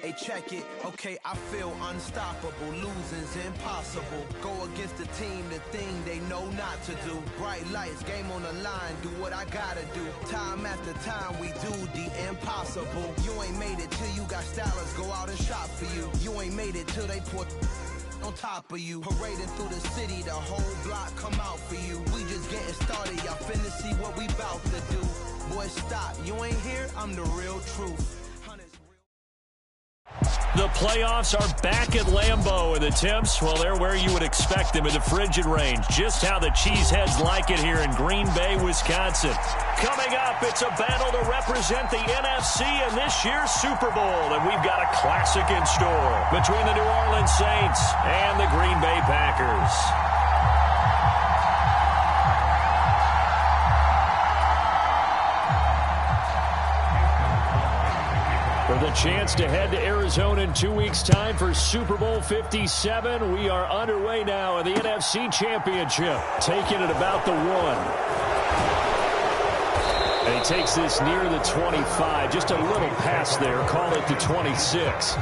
Hey, check it. Okay, I feel unstoppable. Losing's impossible. Go against the team, the thing they know not to do. Bright lights, game on the line. Do what I gotta do. Time after time, we do the impossible. You ain't made it till you got stylists go out and shop for you. You ain't made it till they put on top of you. Parading through the city, the whole block come out for you. We just getting started, y'all finna see what we bout to do. Boy, stop, you ain't here, I'm the real truth. The playoffs are back at Lambeau, and the temps, well, they're where you would expect them in the frigid range. Just how the Cheeseheads like it here in Green Bay, Wisconsin. Coming up, it's a battle to represent the NFC in this year's Super Bowl, and we've got a classic in store between the New Orleans Saints and the Green Bay Packers. For the chance to head to Arizona in 2 weeks' time for Super Bowl 57, we are underway now in the NFC Championship, taking it about the 1. And he takes this near the 25, just a little pass there, call it the 26.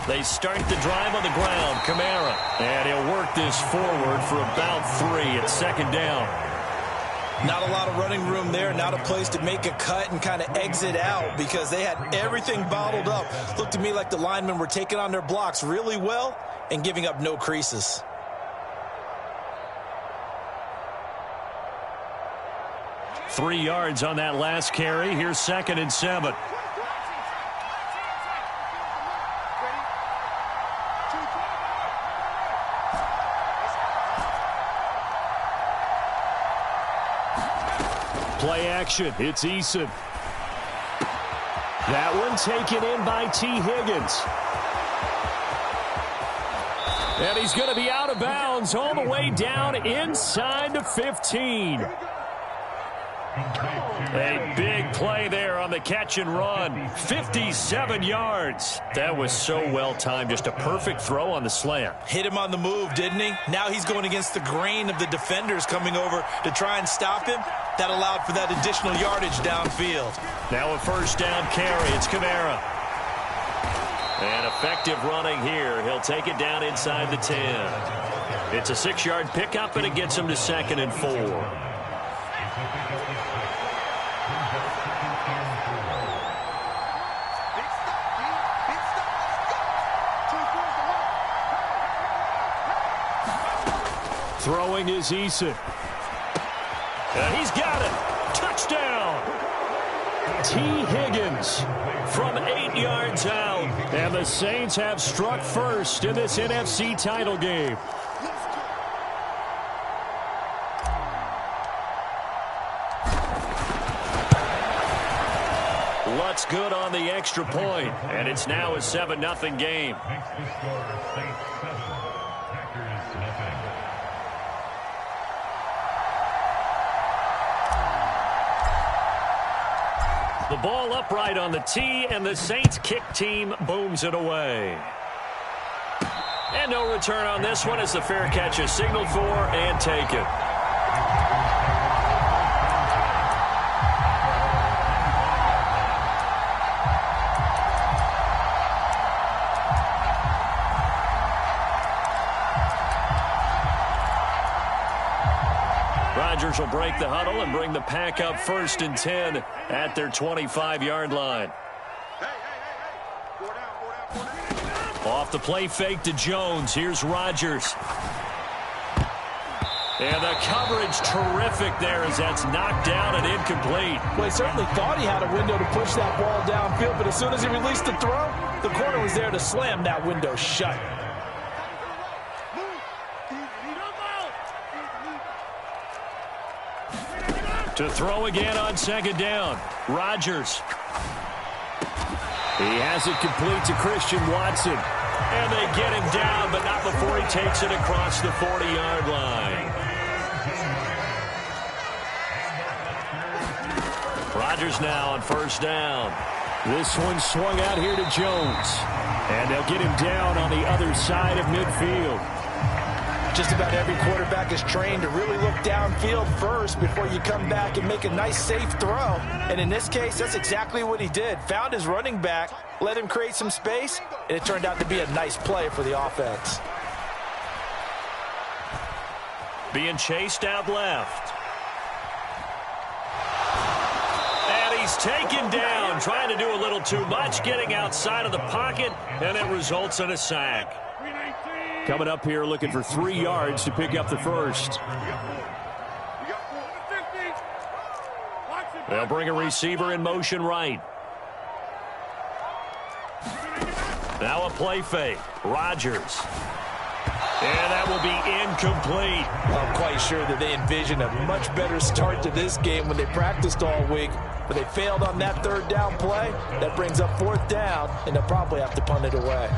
They start the drive on the ground. Kamara. And he'll work this forward for about 3 at second down. Not a lot of running room there. Not a place to make a cut and kind of exit out because they had everything bottled up. Looked to me like the linemen were taking on their blocks really well and giving up no creases. Three yards on that last carry. Here's 2nd and 7. Play action. It's Eason. That one taken in by T. Higgins. And he's going to be out of bounds all the way down inside the 15. A big play there on the catch and run. 57 yards. That was so well timed. Just a perfect throw on the slant. Hit him on the move, didn't he? Now he's going against the grain of the defenders coming over to try and stop him. That allowed for that additional yardage downfield. Now a first down carry. It's Kamara. And effective running here. He'll take it down inside the 10. It's a 6-yard pickup, and it gets him to 2nd and 4. Throwing is Eason. And he's got it. Touchdown. T. Higgins from 8 yards out. And the Saints have struck first in this NFC title game. Lutz good on the extra point. And it's now a 7-0 game. The ball upright on the tee, and the Saints kick team booms it away. And no return on this one as the fair catch is signaled for and taken. Rodgers will break the huddle and bring the pack up 1st and 10 at their 25-yard line. Off the play fake to Jones. Here's Rodgers. And the coverage terrific there as that's knocked down and incomplete. Well, he certainly thought he had a window to push that ball downfield, but as soon as he released the throw, the corner was there to slam that window shut. To throw again on second down. Rodgers. He has it complete to Christian Watson. And they get him down, but not before he takes it across the 40-yard line. Rodgers now on first down. This one swung out here to Jones. And they'll get him down on the other side of midfield. Just about every quarterback is trained to really look downfield first before you come back and make a nice, safe throw. And in this case, that's exactly what he did. Found his running back, let him create some space, and it turned out to be a nice play for the offense. Being chased out left. And he's taken down, trying to do a little too much, getting outside of the pocket, and it results in a sack. Coming up here looking for 3 yards to pick up the first. They'll bring a receiver in motion right. Now a play fake. Rodgers. And that will be incomplete. I'm quite sure that they envisioned a much better start to this game when they practiced all week. But they failed on that third down play. That brings up fourth down, and they'll probably have to punt it away.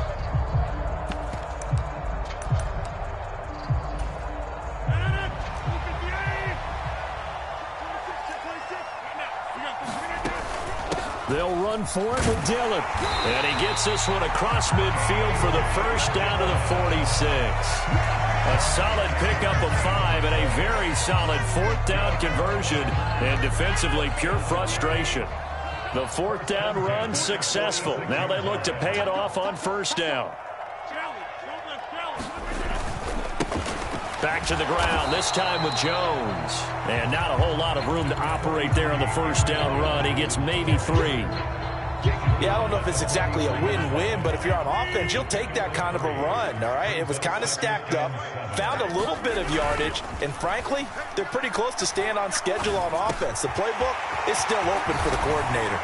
They'll run for it with Dillon. And he gets this one across midfield for the first down to the 46. A solid pickup of 5 and a very solid fourth down conversion. And defensively, pure frustration. The fourth down run successful. Now they look to pay it off on first down. Back to the ground, this time with Jones. And not a whole lot of room to operate there on the first down run. He gets maybe 3. Yeah, I don't know if it's exactly a win-win, but if you're on offense, you'll take that kind of a run, all right? It was kind of stacked up, found a little bit of yardage, and frankly, they're pretty close to staying on schedule on offense. The playbook is still open for the coordinator.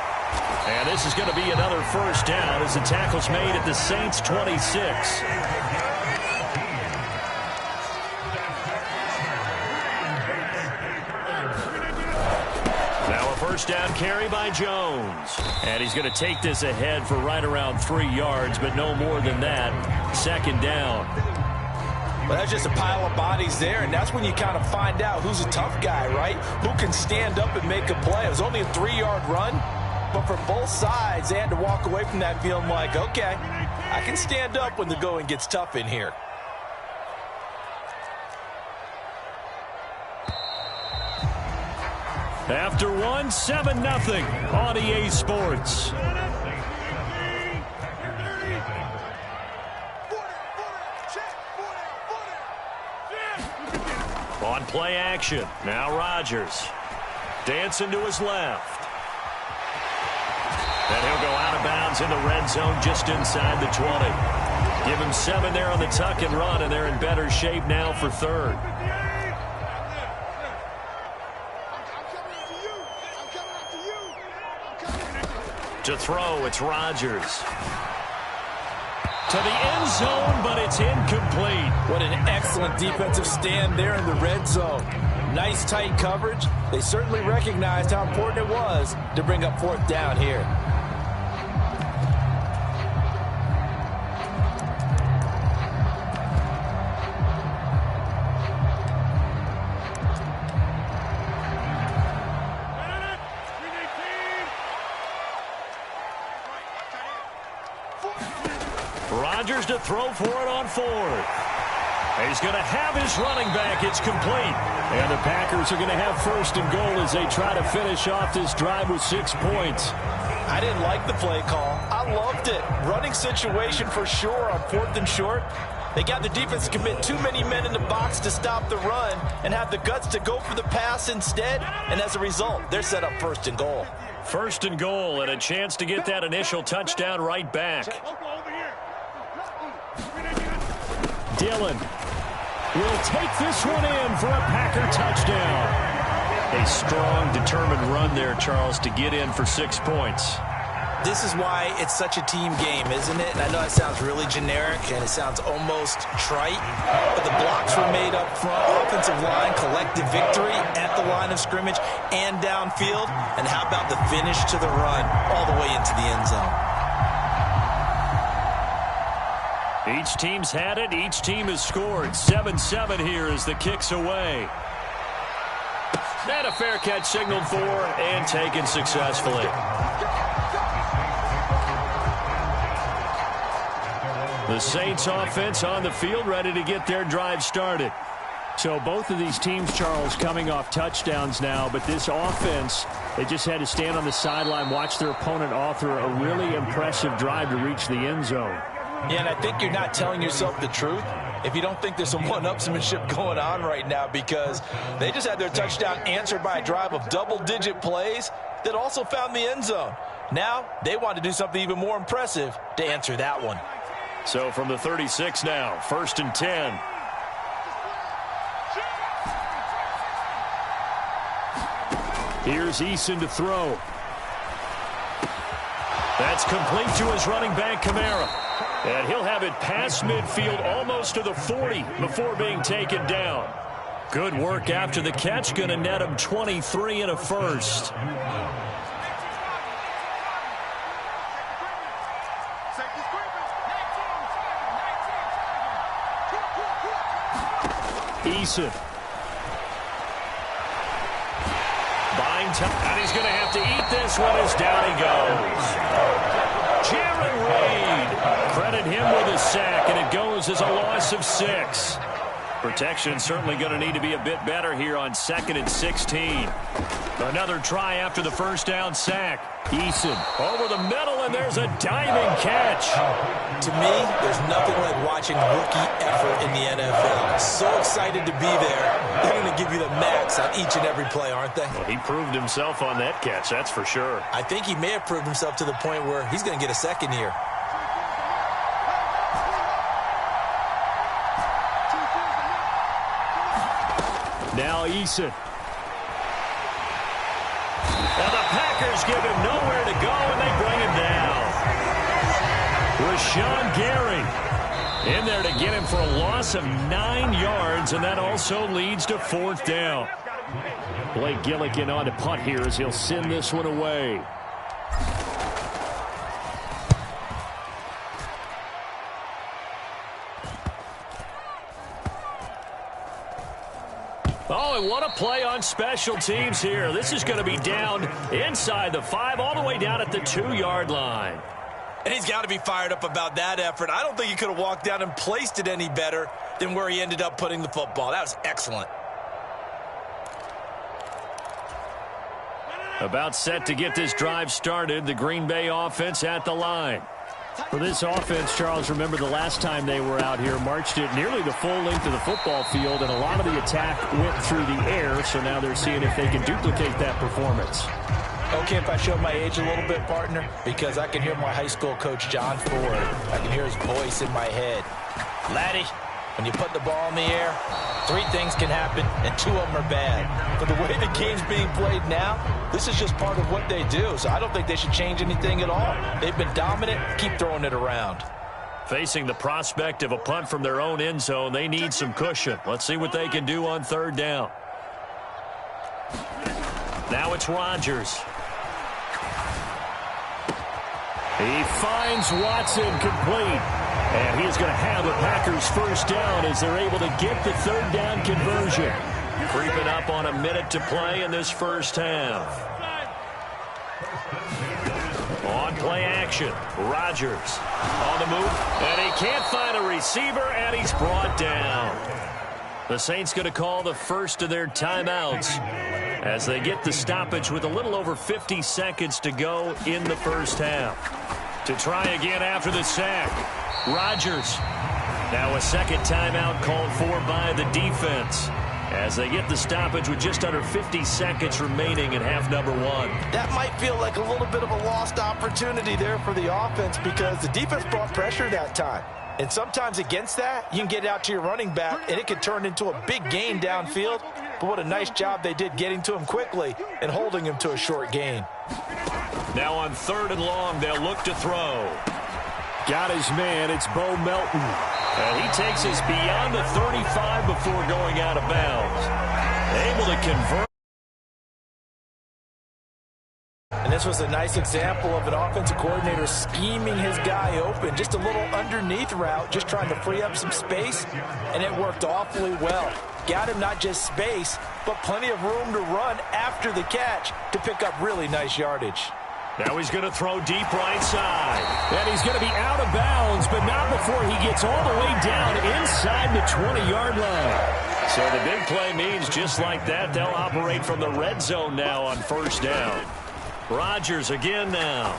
And this is going to be another first down as the tackle's made at the Saints' 26. First down carry by Jones. And he's going to take this ahead for right around 3 yards, but no more than that. Second down. Well, that's just a pile of bodies there, and that's when you kind of find out who's a tough guy, right? Who can stand up and make a play. It was only a 3-yard run, but for both sides, they had to walk away from that feeling like, okay, I can stand up when the going gets tough in here. After one, 7-0 on EA Sports. On play action, now Rodgers. Dancing to his left. And he'll go out of bounds in the red zone just inside the 20. Give him 7 there on the tuck and run, and they're in better shape now for third. To throw, it's Rodgers. To the end zone, but it's incomplete. What an excellent defensive stand there in the red zone. Nice tight coverage. They certainly recognized how important it was to bring up fourth down here. Rodgers to throw for it on fourth. He's going to have his running back. It's complete. And the Packers are going to have first and goal as they try to finish off this drive with 6 points. I didn't like the play call. I loved it. Running situation for sure on fourth and short. They got the defense to commit too many men in the box to stop the run and have the guts to go for the pass instead. And as a result, they're set up first and goal. First and goal and a chance to get that initial touchdown right back. Dillon will take this one in for a Packer touchdown. A strong, determined run there, Charles, to get in for 6 points. This is why it's such a team game, isn't it? And I know that sounds really generic and it sounds almost trite, but the blocks were made up front, offensive line, collective victory at the line of scrimmage and downfield. And how about the finish to the run all the way into the end zone? Each team's had it. Each team has scored. 7-7 here as the kick's away. And a fair catch signaled for and taken successfully. The Saints offense on the field, ready to get their drive started. So both of these teams, Charles, coming off touchdowns now, but this offense, they just had to stand on the sideline, watch their opponent author a really impressive drive to reach the end zone. Yeah, and I think you're not telling yourself the truth if you don't think there's some one-upsmanship going on right now, because they just had their touchdown answered by a drive of double-digit plays that also found the end zone. Now they want to do something even more impressive to answer that one. So from the 36 now, 1st and 10. Here's Eason to throw. That's complete to his running back, Kamara. And he'll have it past midfield almost to the 40 before being taken down. Good work after the catch. Going to net him 23 and a first. Eason. Buying time, and he's going to have to eat this one as down he goes. Jaron Reed, credit him with a sack, and it goes as a loss of 6. Protection certainly going to need to be a bit better here on 2nd and 16. Another try after the first down sack. Eason over the middle, and there's a diving catch. To me, there's nothing like watching rookie effort in the NFL. So excited to be there. They're going to give you the max on each and every play, aren't they? Well, he proved himself on that catch, that's for sure. I think he may have proved himself to the point where he's going to get a second here. Now Eason. Now the Packers give him nowhere to go, and they bring him down. Rashawn Gary in there to get him for a loss of 9 yards, and that also leads to 4th down. Blake Gillikin on to punt here as he'll send this one away. Oh, and what a play on special teams here. This is going to be down inside the 5, all the way down at the 2-yard line. And he's got to be fired up about that effort. I don't think he could have walked down and placed it any better than where he ended up putting the football. That was excellent. About set to get this drive started, the Green Bay offense at the line. For this offense, Charles, remember the last time they were out here, marched it nearly the full length of the football field, and a lot of the attack went through the air, so now they're seeing if they can duplicate that performance. Okay, if I show my age a little bit, partner, because I can hear my high school coach, John Ford. I can hear his voice in my head. Laddie, when you put the ball in the air, 3 things can happen, and 2 of them are bad. But the way the game's being played now, this is just part of what they do, so I don't think they should change anything at all. They've been dominant. Keep throwing it around. Facing the prospect of a punt from their own end zone, they need some cushion. Let's see what they can do on 3rd down. Now it's Rodgers. He finds Watson complete. And he is going to have the Packers 1st down as they're able to get the 3rd down conversion. Creeping up on a minute to play in this first half. On play action, Rodgers on the move, and he can't find a receiver, and he's brought down. The Saints going to call the first of their timeouts as they get the stoppage with a little over 50 seconds to go in the first half. To try again after the sack, Rodgers. Now a second timeout called for by the defense as they get the stoppage with just under 50 seconds remaining in half number 1. That might feel like a little bit of a lost opportunity there for the offense because the defense brought pressure that time. And sometimes against that, you can get out to your running back, and it could turn into a big gain downfield. But what a nice job they did getting to him quickly and holding him to a short gain. Now on 3rd and long, they'll look to throw. Got his man. It's Bo Melton. And he takes us beyond the 35 before going out of bounds. Able to convert. And this was a nice example of an offensive coordinator scheming his guy open. Just a little underneath route, just trying to free up some space, and it worked awfully well. Got him not just space, but plenty of room to run after the catch to pick up really nice yardage. Now he's going to throw deep right side. And he's going to be out of bounds, but not before he gets all the way down inside the 20-yard line. So the big play means just like that, they'll operate from the red zone now on 1st down. Rodgers again now.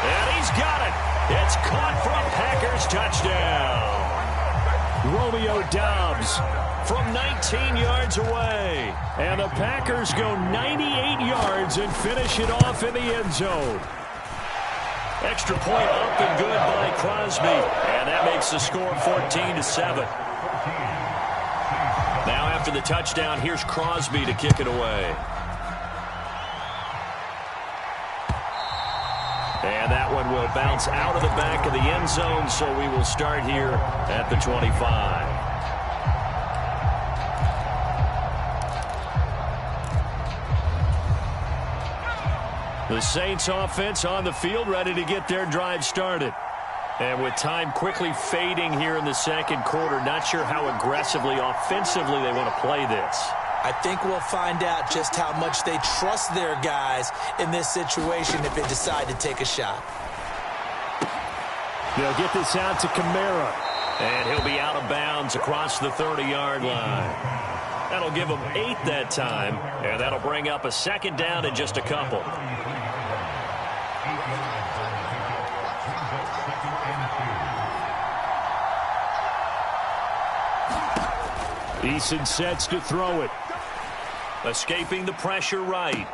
And he's got it. It's caught for a Packers touchdown. Romeo Doubs from 19 yards away. And the Packers go 98 yards and finish it off in the end zone. Extra point up and good by Crosby. And that makes the score 14-7. Now after the touchdown, here's Crosby to kick it away. And that one will bounce out of the back of the end zone, so we will start here at the 25. The Saints offense on the field, ready to get their drive started. And with time quickly fading here in the 2nd quarter, not sure how aggressively, offensively they want to play this. I think we'll find out just how much they trust their guys in this situation if they decide to take a shot. They'll get this out to Kamara. And he'll be out of bounds across the 30-yard line. That'll give them 8 that time, and that'll bring up a 2nd down in just a couple. Eason sets to throw it. Escaping the pressure right.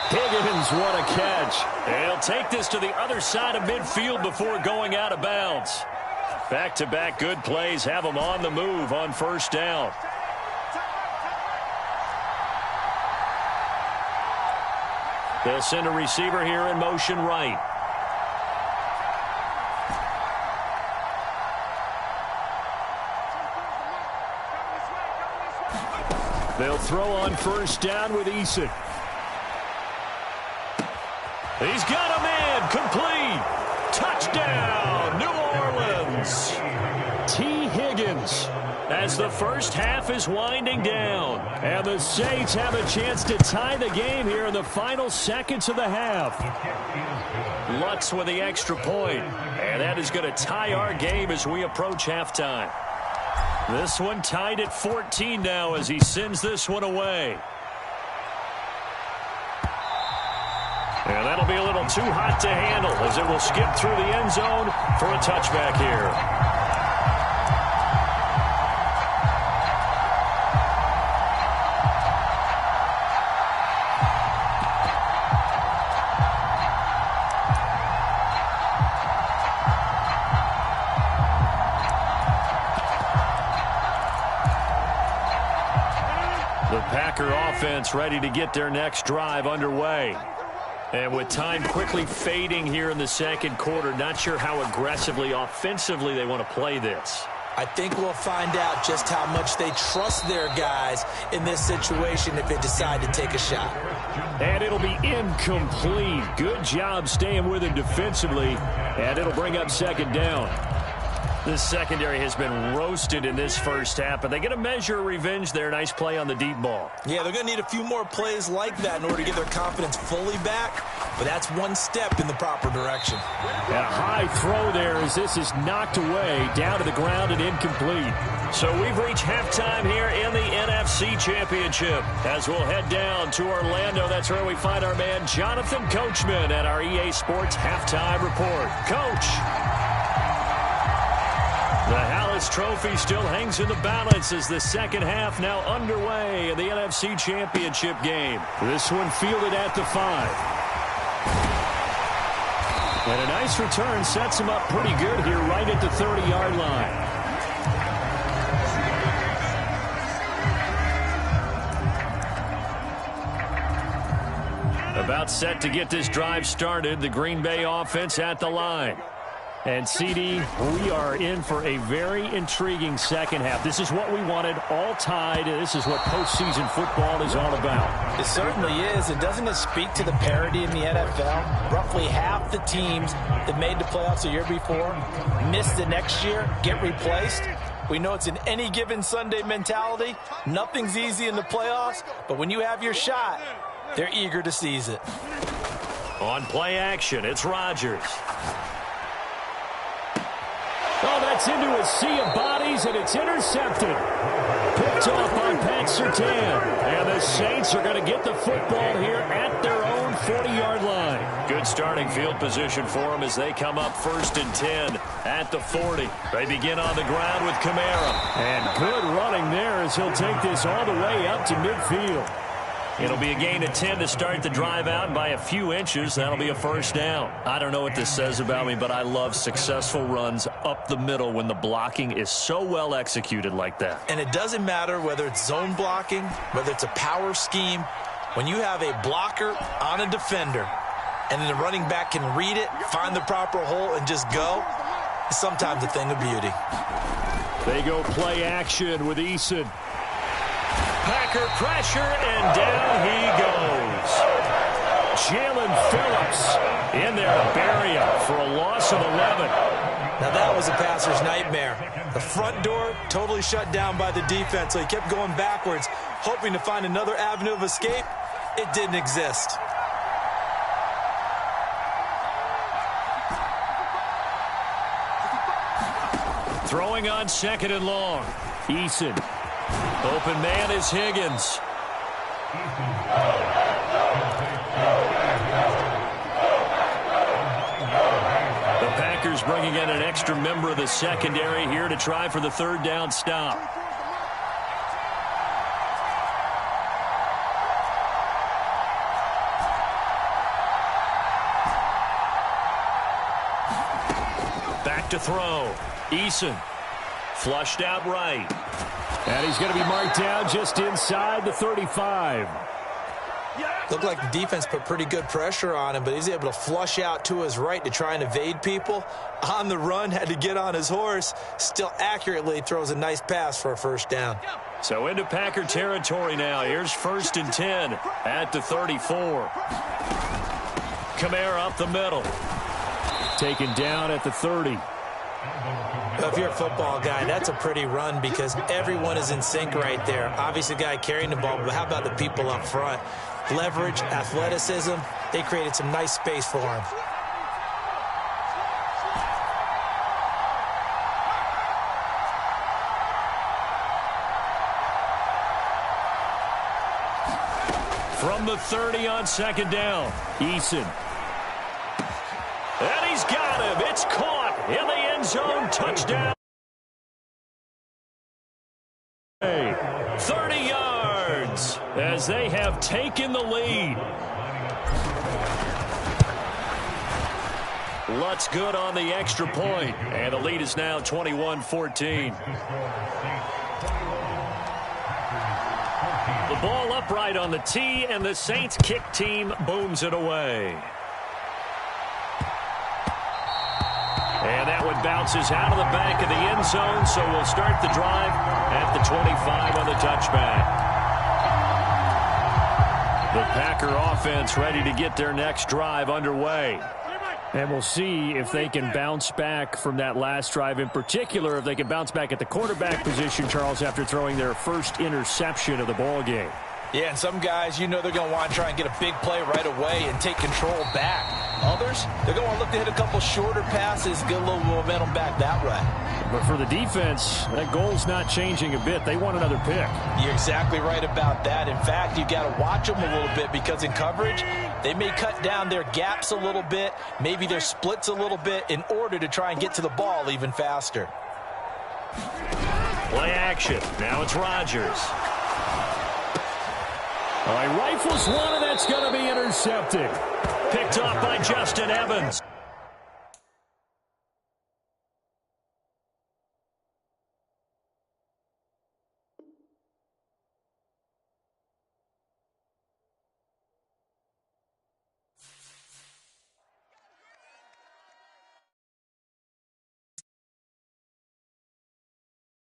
Higgins, what a catch. And he'll take this to the other side of midfield before going out of bounds. Back-to-back good plays have them on the move on 1st down. They'll send a receiver here in motion right. They'll throw on 1st down with Eason. He's got a man. Complete. Touchdown, New Orleans. T. Higgins as the first half is winding down. And the Saints have a chance to tie the game here in the final seconds of the half. Lutz with the extra point. And that is going to tie our game as we approach halftime. This one tied at 14 now as he sends this one away. And that'll be a little too hot to handle as it will skip through the end zone for a touchback here. The Packer offense ready to get their next drive underway. And with time quickly fading here in the 2nd quarter, not sure how aggressively, offensively they want to play this. I think we'll find out just how much they trust their guys in this situation if they decide to take a shot. And it'll be incomplete. Good job staying with him defensively. And it'll bring up 2nd down. This secondary has been roasted in this first half, but they get a measure of revenge there. Nice play on the deep ball. Yeah, they're going to need a few more plays like that in order to get their confidence fully back, but that's one step in the proper direction. And a high throw there as this is knocked away, down to the ground and incomplete. So we've reached halftime here in the NFC Championship. As we'll head down to Orlando, that's where we find our man Jonathan Coachman at our EA Sports Halftime Report. Coach. The Hallis Trophy still hangs in the balance as the 2nd half now underway in the NFC Championship game. This one fielded at the 5. And a nice return sets him up pretty good here right at the 30-yard line. timeout set to get this drive started. The Green Bay offense at the line. And, CD, we are in for a very intriguing second half. This is what we wanted, all tied. This is what postseason football is all about. It certainly is. And doesn't it speak to the parity in the NFL? Roughly half the teams that made the playoffs the year before miss the next year, get replaced. We know it's an any given Sunday mentality. Nothing's easy in the playoffs, but when you have your shot, they're eager to seize it. On play action, it's Rodgers. Oh, that's into a sea of bodies, and it's intercepted. Picked off by Pat Surtain. And the Saints are going to get the football here at their own 40-yard line. Good starting field position for them as they come up 1st and 10 at the 40. They begin on the ground with Kamara. And good running there as he'll take this all the way up to midfield. It'll be a gain of 10 to start the drive out by a few inches. That'll be a first down. I don't know what this says about me, but I love successful runs up the middle when the blocking is so well executed like that. And it doesn't matter whether it's zone blocking, whether it's a power scheme. When you have a blocker on a defender and then the running back can read it, find the proper hole, and just go, it's sometimes a thing of beauty. They go play action with Eason. Packer pressure, and down he goes. Jalen Phillips in there to bury him for a loss of 11. Now that was a passer's nightmare. The front door totally shut down by the defense, so he kept going backwards, hoping to find another avenue of escape. It didn't exist. Throwing on 2nd and long. Eason. Open man is Higgins. The Packers bringing in an extra member of the secondary here to try for the 3rd down stop. Back to throw. Eason. Flushed out right. And he's going to be marked down just inside the 35. Looked like the defense put pretty good pressure on him, but he's able to flush out to his right to try and evade people. On the run, had to get on his horse. Still accurately throws a nice pass for a first down. So into Packer territory now. Here's 1st and 10 at the 34. Kamara up the middle. Taken down at the 30. If you're a football guy, that's a pretty run because everyone is in sync right there. Obviously, the guy carrying the ball, but how about the people up front? Leverage, athleticism, they created some nice space for him. From the 30 on 2nd down, Eason. And he's got him. It's caught in the end zone. Touchdown. 30 yards as they have taken the lead. Lutz good on the extra point, and the lead is now 21-14. The ball upright on the tee, and the Saints kick team booms it away. And that one bounces out of the back of the end zone, so we'll start the drive at the 25 on the touchback. The Packer offense ready to get their next drive underway. And we'll see if they can bounce back from that last drive, in particular if they can bounce back at the quarterback position, Charles, after throwing their first interception of the ball game. Yeah, and some guys, you know they're going to want to try and get a big play right away and take control back. Others, they're going to look to hit a couple shorter passes, get a little momentum back that way. But for the defense, that goal's not changing a bit. They want another pick. You're exactly right about that. In fact, you got to watch them a little bit because in coverage, they may cut down their gaps a little bit, maybe their splits a little bit in order to try and get to the ball even faster. Play action. Now it's Rodgers. All right, rifles one, and that's going to be intercepted. Picked off by Justin Evans.